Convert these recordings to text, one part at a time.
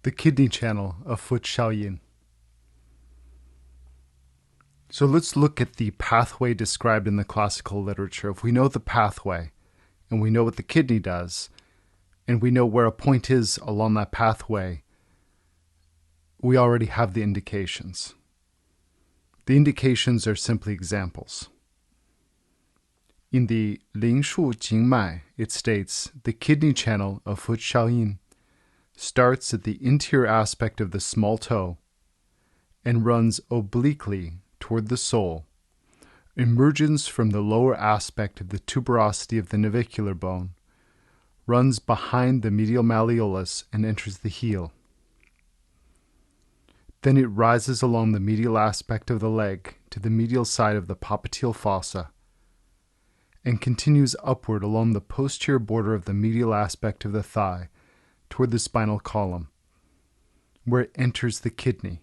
the kidney channel of foot Shaoyin. So let's look at the pathway described in the classical literature. If we know the pathway, and we know what the kidney does, and we know where a point is along that pathway, we already have the indications. The indications are simply examples. In the Ling Shu Jingmai, it states, the kidney channel of foot Shaoyin starts at the interior aspect of the small toe and runs obliquely toward the sole, emerges from the lower aspect of the tuberosity of the navicular bone, runs behind the medial malleolus and enters the heel. Then it rises along the medial aspect of the leg to the medial side of the popliteal fossa and continues upward along the posterior border of the medial aspect of the thigh toward the spinal column, where it enters the kidney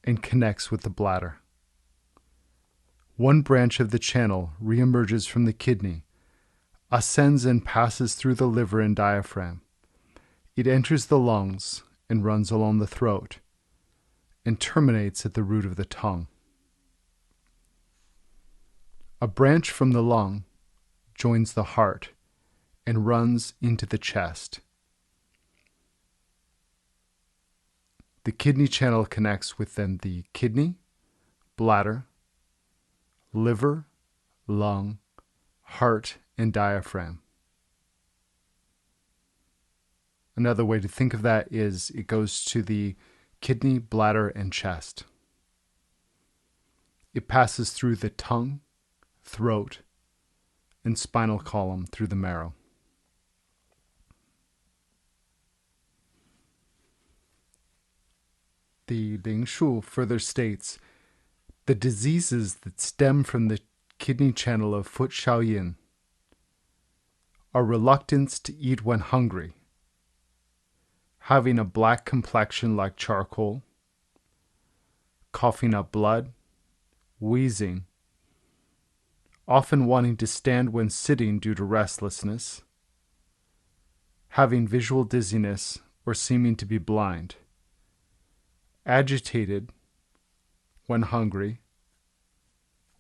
and connects with the bladder. One branch of the channel reemerges from the kidney, ascends and passes through the liver and diaphragm. It enters the lungs and runs along the throat and terminates at the root of the tongue. A branch from the lung joins the heart and runs into the chest. The kidney channel connects with then the kidney, bladder, liver, lung, heart, and diaphragm. Another way to think of that is it goes to the kidney, bladder, and chest. It passes through the tongue, throat, and spinal column through the marrow. The Ling Shu further states, the diseases that stem from the kidney channel of foot Shaoyin are reluctance to eat when hungry, having a black complexion like charcoal, coughing up blood, wheezing, often wanting to stand when sitting due to restlessness, having visual dizziness or seeming to be blind, agitated when hungry.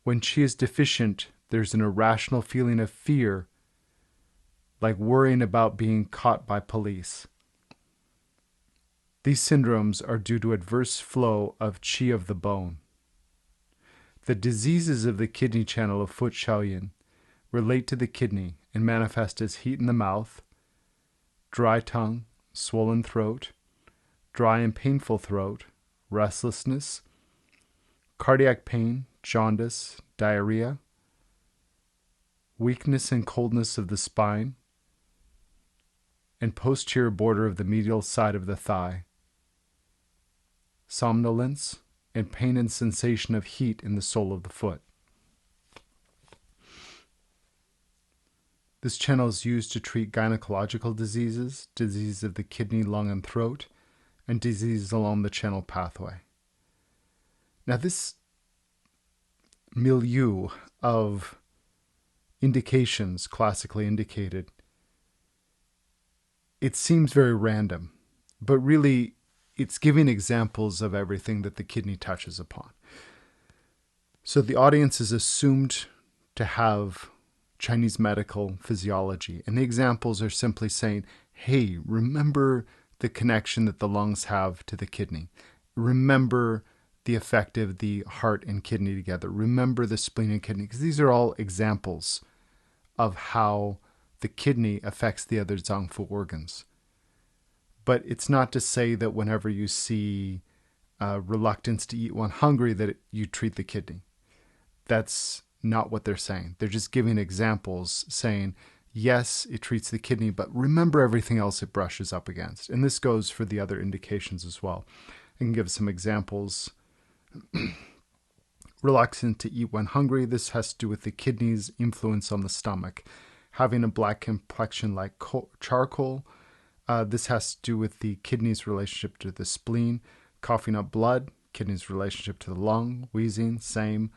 When she is deficient, there's an irrational feeling of fear, like worrying about being caught by police. These syndromes are due to adverse flow of qi of the bone. The diseases of the kidney channel of foot Shaoyin relate to the kidney and manifest as heat in the mouth, dry tongue, swollen throat, dry and painful throat, restlessness, cardiac pain, jaundice, diarrhea, weakness and coldness of the spine, and posterior border of the medial side of the thigh, somnolence, and pain and sensation of heat in the sole of the foot. This channel is used to treat gynecological diseases, disease of the kidney, lung, and throat, and diseases along the channel pathway. Now this milieu of indications, classically indicated, it seems very random, but really it's giving examples of everything that the kidney touches upon. So the audience is assumed to have Chinese medical physiology, and the examples are simply saying, hey, remember the connection that the lungs have to the kidney. Remember the effect of the heart and kidney together. Remember the spleen and kidney, because these are all examples of how the kidney affects the other zangfu organs. But it's not to say that whenever you see reluctance to eat when hungry that you treat the kidney. That's not what they're saying. They're just giving examples saying, yes, it treats the kidney, but remember everything else it brushes up against. And this goes for the other indications as well. I can give some examples. Reluctant to eat when hungry. This has to do with the kidney's influence on the stomach. Having a black complexion like charcoal. This has to do with the kidney's relationship to the spleen. Coughing up blood. Kidney's relationship to the lung. Wheezing, same.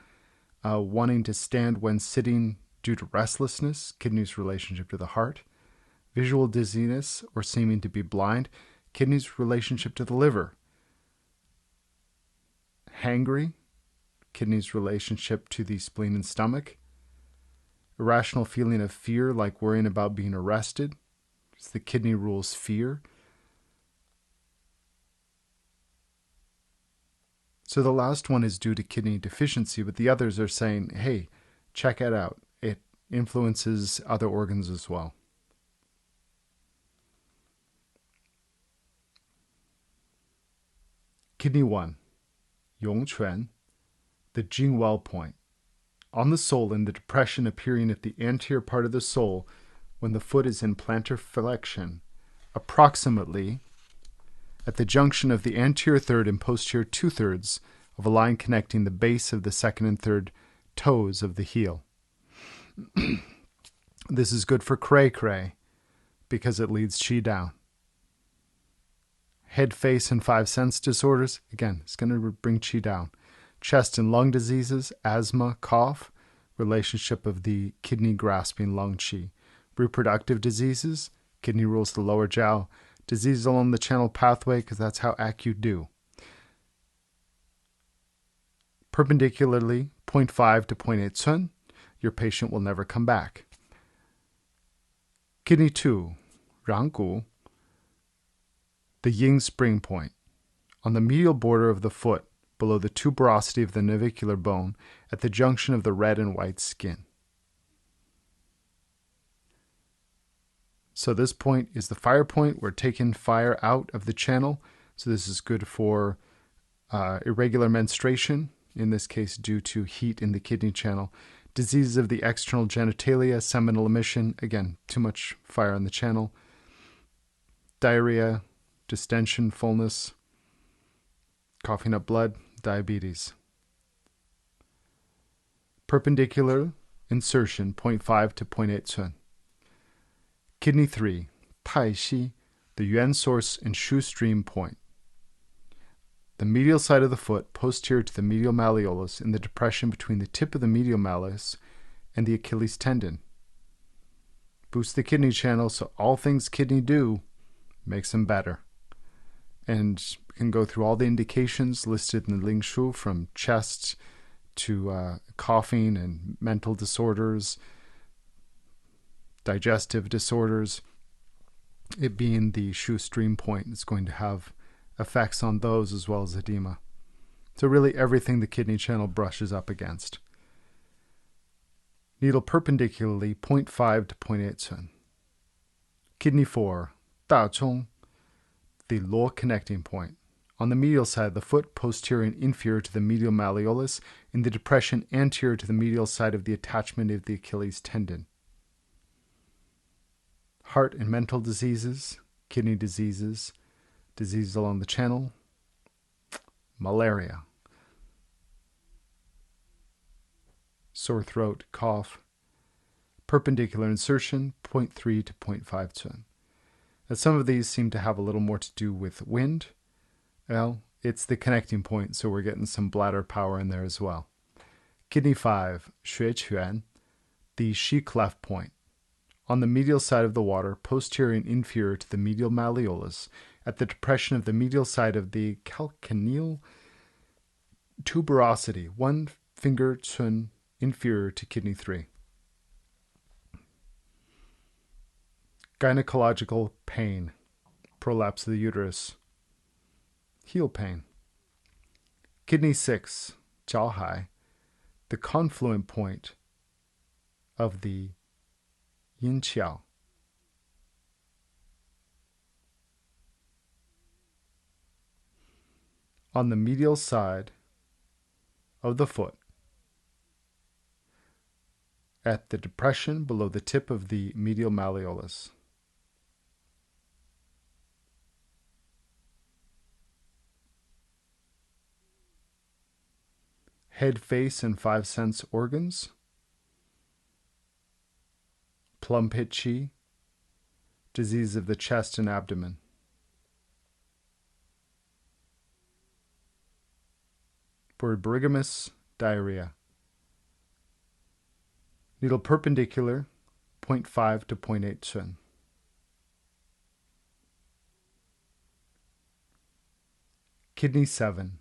Wanting to stand when sitting due to restlessness. Kidney's relationship to the heart. Visual dizziness or seeming to be blind. kidney's relationship to the liver. Hangry, kidney's relationship to the spleen and stomach. Irrational feeling of fear, like worrying about being arrested. It's the kidney rules fear. So the last one is due to kidney deficiency, but the others are saying, hey, check it out. It influences other organs as well. Kidney 1, Yongquan, the Jingwell point. On the sole, in the depression appearing at the anterior part of the sole when the foot is in plantar flexion, approximately at the junction of the anterior third and posterior two-thirds of a line connecting the base of the second and third toes of the heel. This is good for cray-cray because it leads qi down. Head, face, and five sense disorders, again, it's going to bring qi down. Chest and lung diseases, asthma, cough, relationship of the kidney grasping lung qi. Reproductive diseases, kidney rules the lower jiao. Diseases along the channel pathway, because that's how Acu do. Perpendicularly, 0.5 to 0.8 cun, your patient will never come back. Kidney 2, Ranggu, the yin spring point. On the medial border of the foot, below the tuberosity of the navicular bone, at the junction of the red and white skin. So this point is the fire point. We're taking fire out of the channel. So this is good for irregular menstruation, in this case due to heat in the kidney channel. Diseases of the external genitalia, seminal emission, again, too much fire on the channel. Diarrhea, distension, fullness, coughing up blood, diabetes. Perpendicular insertion, 0.5 to 0.8 cun. Kidney 3, Taixi, the yuan source and shu stream point. The medial side of the foot, posterior to the medial malleolus, in the depression between the tip of the medial malleus and the Achilles tendon. Boost the kidney channel, so all things kidney do makes them better. And we can go through all the indications listed in the Ling Shu, from chest to coughing and mental disorders, digestive disorders. It being the shu stream point is going to have effects on those as well as edema. So really everything the kidney channel brushes up against. Needle perpendicularly, 0.5 to 0.8 cun. Kidney 4, Dachong, the lower connecting point. On the medial side of the foot, posterior and inferior to the medial malleolus, in the depression anterior to the medial side of the attachment of the Achilles tendon. Heart and mental diseases, kidney diseases, diseases along the channel, malaria, sore throat, cough, perpendicular insertion, 0.3 to 0.5 cun. Now, some of these seem to have a little more to do with wind. Well, it's the connecting point, so we're getting some bladder power in there as well. Kidney 5, Xuequan, the Shi cleft point. On the medial side of the water, posterior and inferior to the medial malleolus, at the depression of the medial side of the calcaneal tuberosity, 1 finger cun inferior to kidney 3. Gynecological pain, prolapse of the uterus, heel pain. Kidney 6, Jiaohai, the confluent point of the yin qiao. On the medial side of the foot, at the depression below the tip of the medial malleolus. Head, face, and 5 sense organs. Plum pit qi, disease of the chest and abdomen. Borborygmus, diarrhea. Needle perpendicular, 0.5 to 0.8 cun. Kidney 7,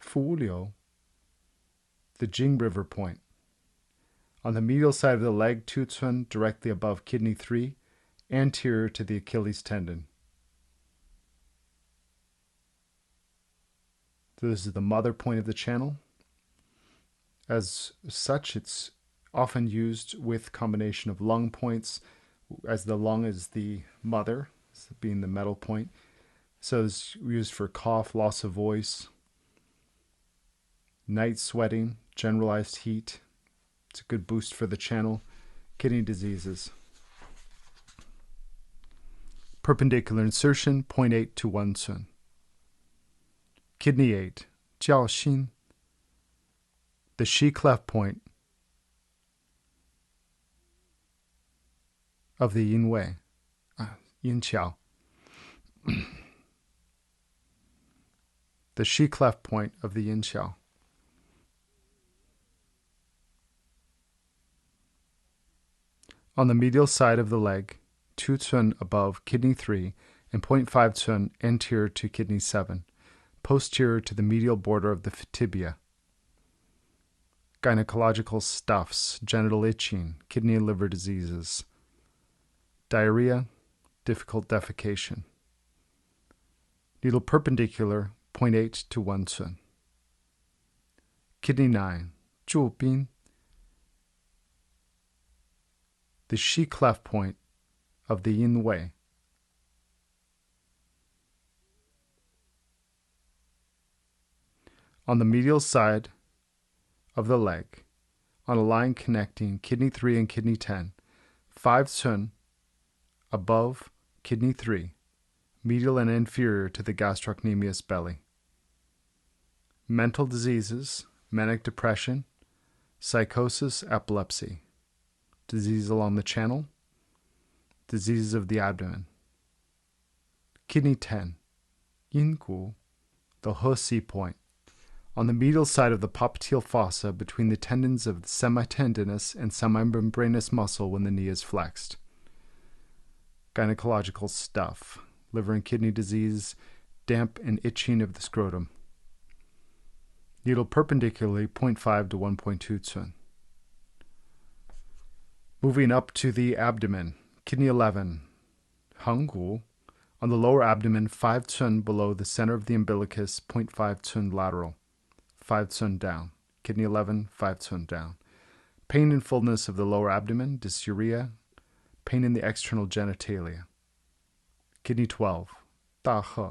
Fu Liu, the Jing River point. On the medial side of the leg, Tucun, directly above kidney 3, anterior to the Achilles tendon. So this is the mother point of the channel. As such, it's often used with combination of lung points, as the lung is the mother, being the metal point. So it's used for cough, loss of voice, night sweating, generalized heat. It's a good boost for the channel. Kidney diseases. Perpendicular insertion, 0.8 to 1 cun. Kidney 8, Jiaoxin, the Shi cleft point of the Yin Wei, Yin Qiao. The Shi cleft point of the Yin Qiao. On the medial side of the leg, 2 cun above kidney 3 and 0.5 cun anterior to kidney 7, posterior to the medial border of the tibia. Gynecological stuffs, genital itching, kidney and liver diseases. Diarrhea, difficult defecation. Needle perpendicular, 0.8 to 1 cun. Kidney 9, Zhu Bin, the Shi cleft point of the Yin Wei. On the medial side of the leg, on a line connecting kidney 3 and kidney 10, 5 cun above kidney 3, medial and inferior to the gastrocnemius belly. Mental diseases, manic depression, psychosis, epilepsy. Disease along the channel, diseases of the abdomen. Kidney 10, Yin Gu, the He point, on the medial side of the popliteal fossa between the tendons of the semitendinous and semimembranous muscle when the knee is flexed. Gynecological stuff, liver and kidney disease, damp and itching of the scrotum. Needle perpendicularly, 0.5 to 1.2 cun. Moving up to the abdomen, kidney 11, Henggu, on the lower abdomen, 5 cun below the center of the umbilicus, 0.5 cun lateral, 5 cun down. Kidney 11, 5 cun down. Pain and fullness of the lower abdomen, dysuria, pain in the external genitalia. Kidney 12, Da He,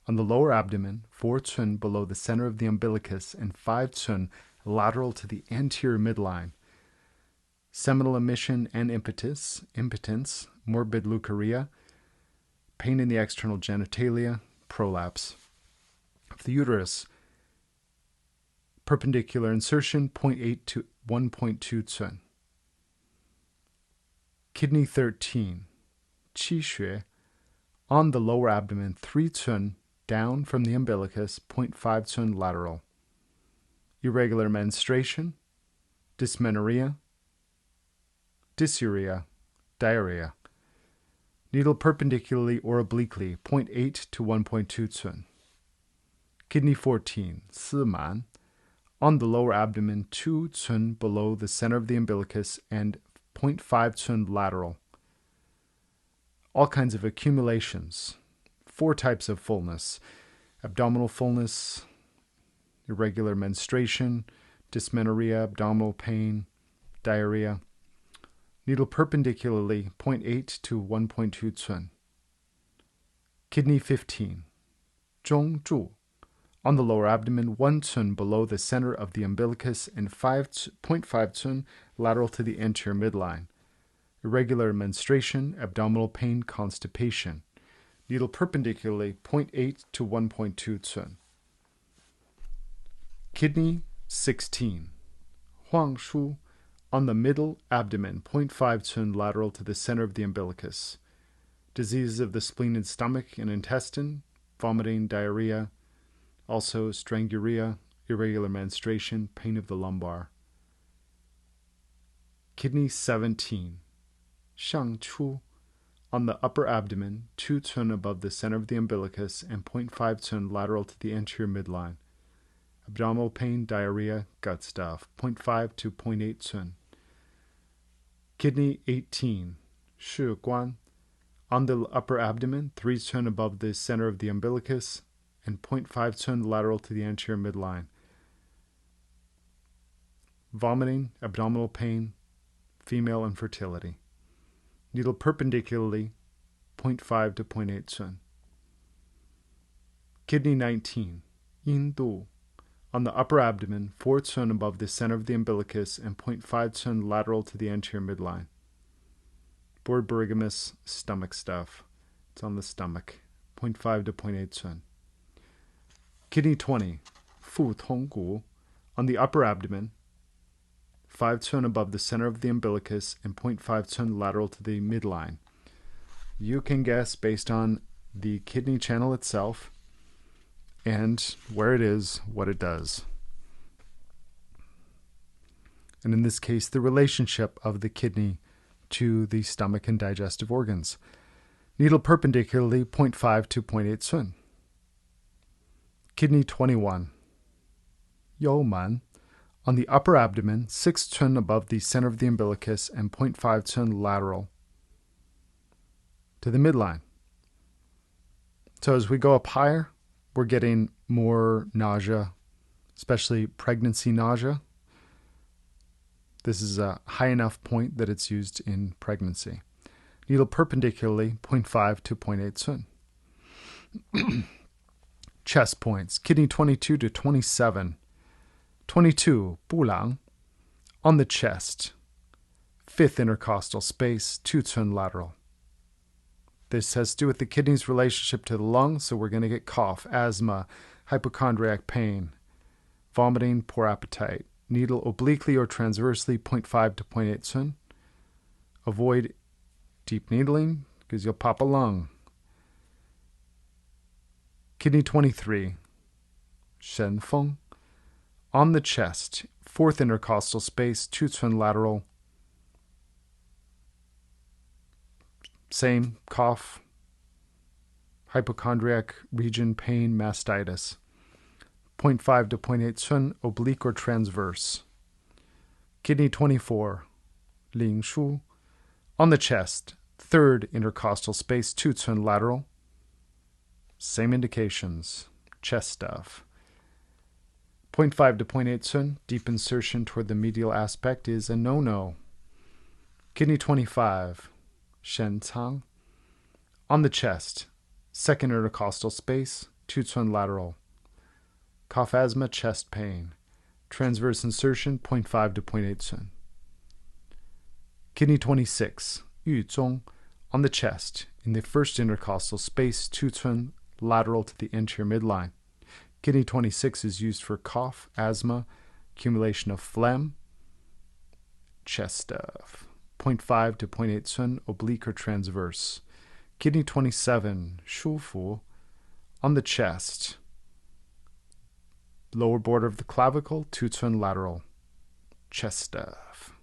on the lower abdomen, 4 cun below the center of the umbilicus and 5 cun lateral to the anterior midline. Seminal emission and impotence, morbid leukorrhea, pain in the external genitalia, prolapse of the uterus. Perpendicular insertion, 0.8 to 1.2 cun. Kidney 13, Qi Xue, on the lower abdomen, 3 cun down from the umbilicus, 0.5 cun lateral. Irregular menstruation, dysmenorrhea, dysuria, diarrhea. Needle perpendicularly or obliquely, 0.8 to 1.2 cun. Kidney 14, Siman, on the lower abdomen, 2 cun below the center of the umbilicus and 0.5 cun lateral. All kinds of accumulations. 4 types of fullness. Abdominal fullness, irregular menstruation, dysmenorrhea, abdominal pain, diarrhea. Needle perpendicularly, 0.8 to 1.2 cun. Kidney 15, Zhongzhu, on the lower abdomen, 1 cun below the center of the umbilicus and 0.5 cun lateral to the anterior midline. Irregular menstruation, abdominal pain, constipation. Needle perpendicularly, 0.8 to 1.2 cun. Kidney 16, Huangshu, on the middle abdomen, 0.5 cun lateral to the center of the umbilicus. Diseases of the spleen and stomach and intestine, vomiting, diarrhea, also stranguria, irregular menstruation, pain of the lumbar. Kidney 17, Shangchu, on the upper abdomen, 2 cun above the center of the umbilicus, and 0.5 cun lateral to the anterior midline. Abdominal pain, diarrhea, gut stuff, 0.5 to 0.8 cun. Kidney 18, 是关, on the upper abdomen, 3 cun above the center of the umbilicus, and 0.5 cun lateral to the anterior midline. Vomiting, abdominal pain, female infertility. Needle perpendicularly, 0.5 to 0.8 cun. Kidney 19, 阴度, on the upper abdomen, 4 cun above the center of the umbilicus, and 0.5 cun lateral to the anterior midline. Borborygmus, stomach stuff. It's on the stomach, 0.5 to 0.8 cun. Kidney 20, 腹通骨, on the upper abdomen, 5 cun above the center of the umbilicus, and 0.5 cun lateral to the midline. You can guess based on the kidney channel itself and where it is, what it does. And in this case, the relationship of the kidney to the stomach and digestive organs. Needle perpendicularly, 0.5 to 0.8 cun. Kidney 21, 幽门, on the upper abdomen, 6 cun above the center of the umbilicus, and 0.5 cun lateral to the midline. So as we go up higher, we're getting more nausea, especially pregnancy nausea. This is a high enough point that it's used in pregnancy. Needle perpendicularly, 0.5 to 0.8 cun. Chest points, kidney 22 to 27. 22, 部郎, on the chest, 5th intercostal space, 2 cun lateral. This has to do with the kidney's relationship to the lungs, so we're going to get cough, asthma, hypochondriac pain, vomiting, poor appetite. Needle obliquely or transversely, 0.5 to 0.8 cun. Avoid deep needling because you'll pop a lung. Kidney 23, 神风, on the chest, 4th intercostal space, 2 cun lateral. Same, cough, hypochondriac region, pain, mastitis. 0.5 to 0.8 cun, oblique or transverse. Kidney 24, 灵枢, on the chest, 3rd intercostal space, 2 cun lateral. Same indications, chest stuff. 0.5 to 0.8 cun, deep insertion toward the medial aspect is a no-no. Kidney 25, 神仓, on the chest, 2nd intercostal space, 2 cun lateral. Cough, asthma, chest pain. Transverse insertion, 0.5 to 0.8 cun. Kidney 26, 玉宗, on the chest, in the 1st intercostal space, 2 cun lateral to the anterior midline. Kidney 26 is used for cough, asthma, accumulation of phlegm, chest stuff. 0.5 to 0.8 cun, oblique or transverse. Kidney 27, 舒服, on the chest, lower border of the clavicle, 2 cun lateral, chest stuff.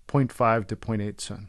0.5 to 0.8 cun.